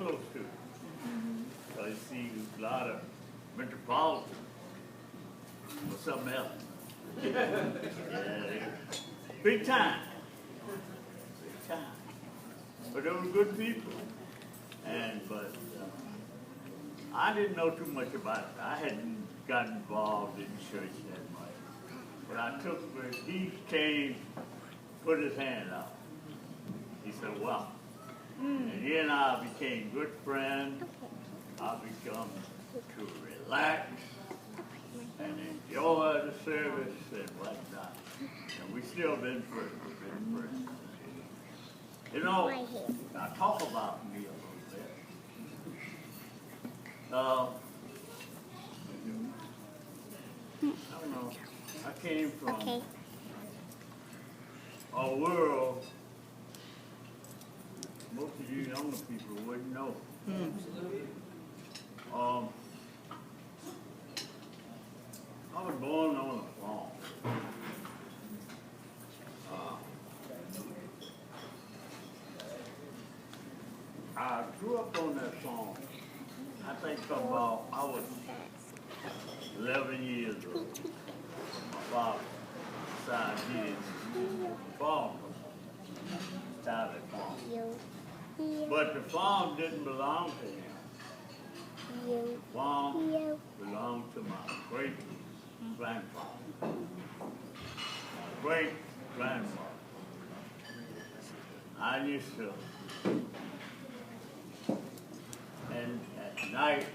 close to it. So you see a lot of metropolitans or something else. Yeah, big time. Big time. But they were good people. But I didn't know too much about it. I hadn't gotten involved in church that much. But I took, when he came, put his hand out. He said, well, and he and I became good friends. I become to relax and enjoy the service and whatnot. And we still been friends. We've been friends. You know, now talk about me a little bit. I don't know. I came from a world most of you younger people wouldn't know. I was born on a farm. I grew up on that farm. I think about I was 11 years old. My father decided he didn't farm no more. Started farm. But the farm didn't belong to him. The farm belonged to my great-grandfather. My great-grandmother. I used to, and at night,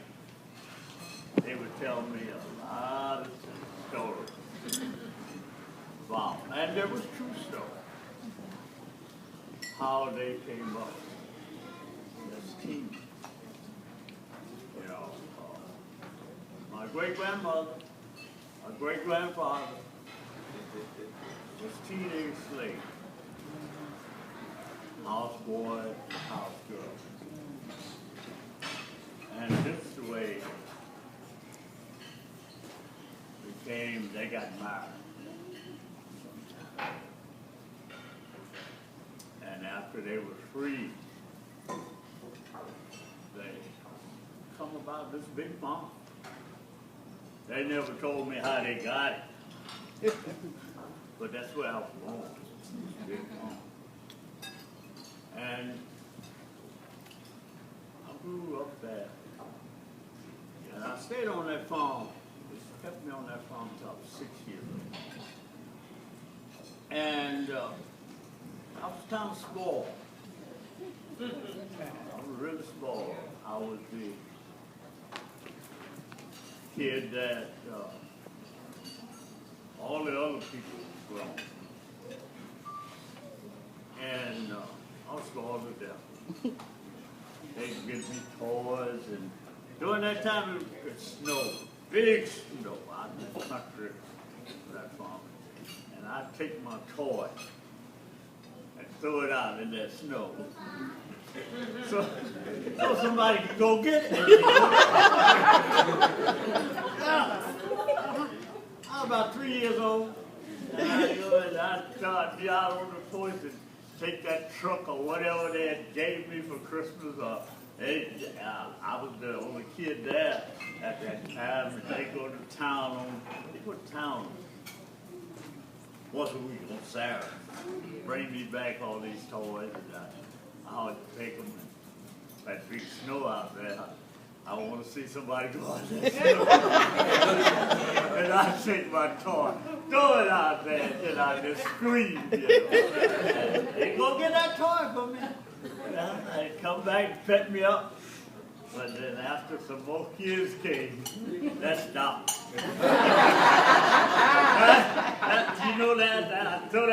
they would tell me a lot of stories about, and there was true stories, how they came up as teens. You know, my great-grandmother, my great-grandfather was teenage slaves. Houseboy, house girl. And this is the way they got married. And after they were free, they come about this big farm. They never told me how they got it. But that's where I was born, this big farm. And I grew up there. And I stayed on that farm. It kept me on that farm until I was 6 years old. And I was kind of spoiled. I was really spoiled. I was the kid that all the other people were grown. And I was spoiled to death. They'd give me toys, and during that time it snowed, big snow out in the country for that farm. And I'd take my toy and throw it out in that snow. So somebody could go get it. I was about 3 years old, and I'd start be out on the porch and take that truck or whatever they had gave me for Christmas. I was the only kid there at that time, and they go to town on, they go to town once a week on Saturday. Bring me back all these toys, and I would take them. That big snow out there, I want to see somebody go out there. And I'd take my toy, throw it out there, and I'd just scream, you know. They go get that toy for me. They'd come back and pet me up. But then after some more kids came, that stopped. You know that? I throw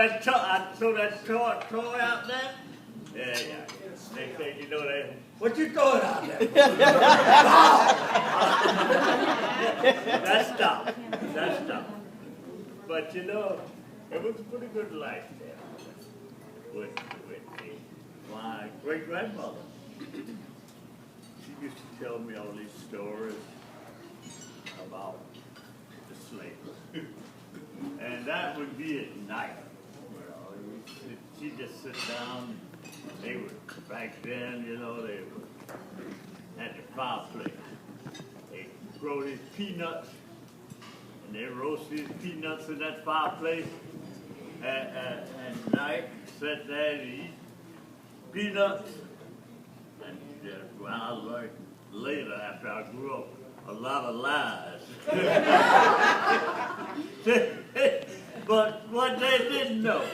that toy out there. Yeah. Next thing you know, what you throwing out there? That stopped. But you know, it was a pretty good life there with my great-grandmother. She used to tell me all these stories about the slaves. And that would be at night. You know, she'd just sit down. They would, back then, you know, they would fireplace. They grow these peanuts, and they roast these peanuts in that fireplace at night, sit there and eat peanuts. And when I learned later, after I grew up, a lot of lies. But what they didn't know,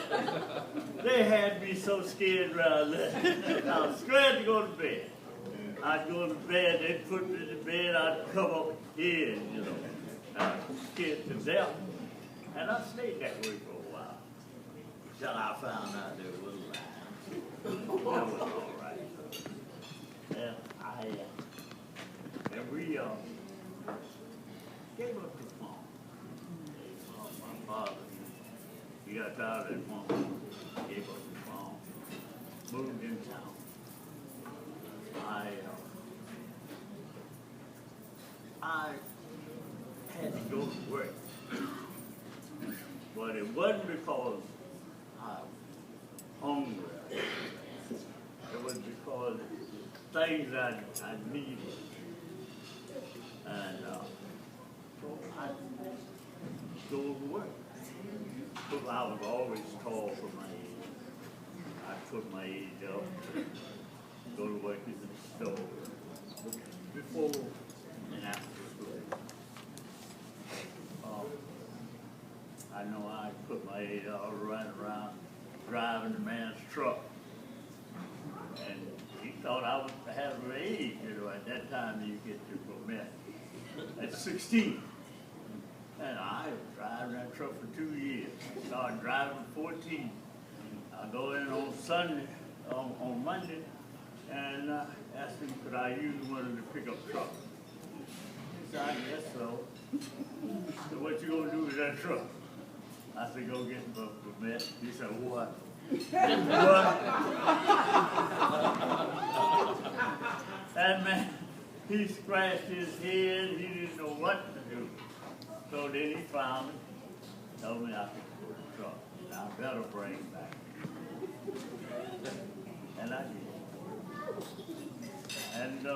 they had me so scared around there. I was scared to go to bed. I'd go to bed, they'd put me in the bed, I'd come up here, you know. I was scared to death. And I stayed that way for a while. Till I found out there was lies. That was all right. And and we gave up the farm. My father, he got tired of that farm, gave up the farm, moved in town. I had to go to work, but it wasn't because I was hungry. It was because things I needed. And so I go to work. Because I was always tall for my age. I took my age up, go to work in the store before and after school. I know I put my age all running around driving the man's truck. And he thought I was having an age, you know, at that time you get your permit. At 16. And I was driving that truck for 2 years. I started driving at 14. I go in on Sunday, on Monday, and asked him, could I use one of the pickup trucks? He said, I guess so. So what you gonna do with that truck? I said, go get the permit. He said, what? What? That man, he scratched his head. He didn't know what to do. So then he found me, told me I could put the truck. I better bring it back. And I did. And I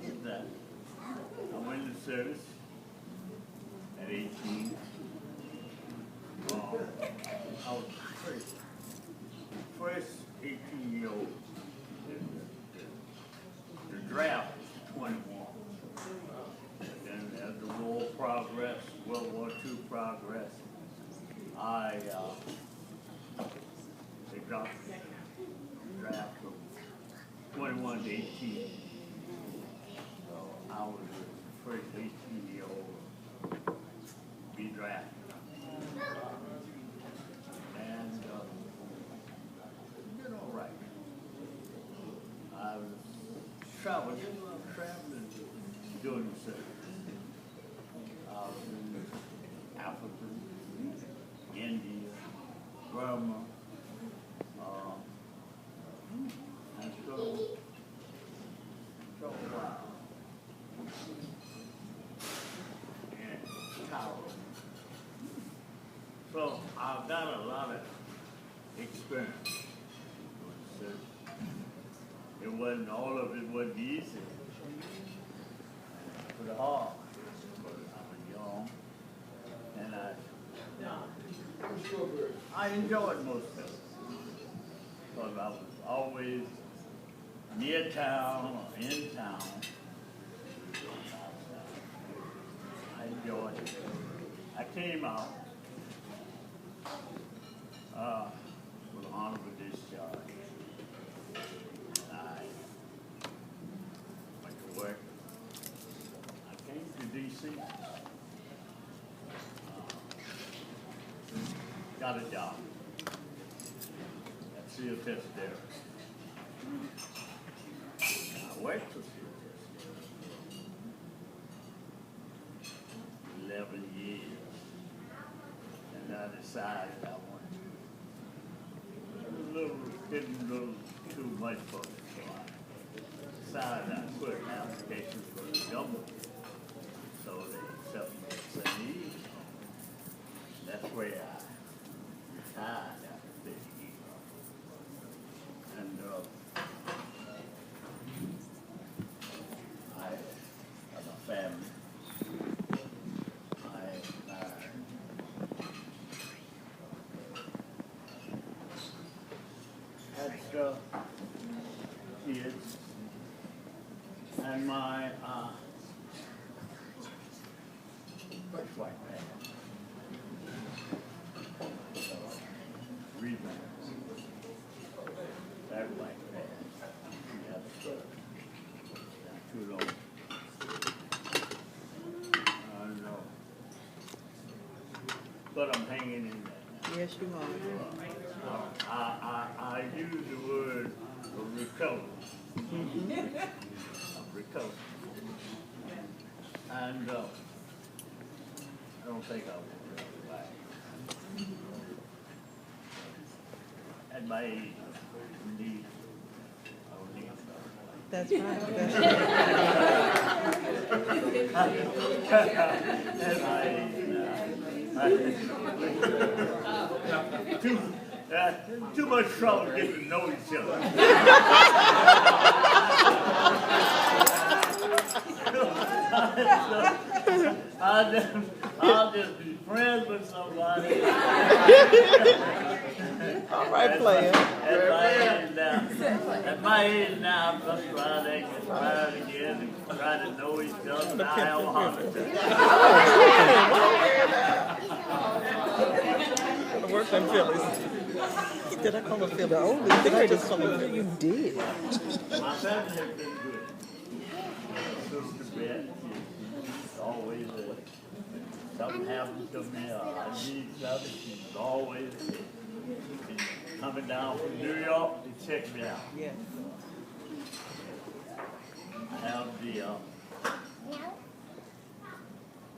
did that. I went into service at 18. I was first 18-year-old. The draft was 21. And as the war progressed, World War II progressed, they dropped the draft from 21 to 18. So I was the first 18-year-old to be drafted. And did all right. I was traveling doing the service. I was in Africa, India, Burma, and so a while. And Cairo. So I've got a lot of experience. It wasn't, all of it wasn't easy. For the hard. But I was young. And I enjoyed most of it. Because I was always near town or in town. I enjoyed it. I came out with honorable discharge. I went to work. I came to D.C. Got a job at Seal Testera. I worked for Seal Testera 11 years, and I decided I wanted getting a little too much for it, so I decided I'd put an application for the government, so they accepted me at St. Eve. That's where I retired after 50 years. And kids. And my, first wife had three parents. That wife had, she had a son, not too long. I know. But I'm hanging in there. Yes, you are. I use the word recover. Recover. And I don't think I will go back. At my age, indeed, I don't think I'm going That's right. At my age now. Too much trouble getting to know each other. I'll just be friends with somebody. All right, player. At my age now, I'm just trying to get married again and try to know each other. And I have a heart attack. Worse than Phyllis. Did I call her Phyllis? The oldest. Did I just call her Phyllis? You did. My family has been good. Sister Beth, she's always there. Something happens to me, or I need something, she's always there. And coming down from New York to check me out. Yes.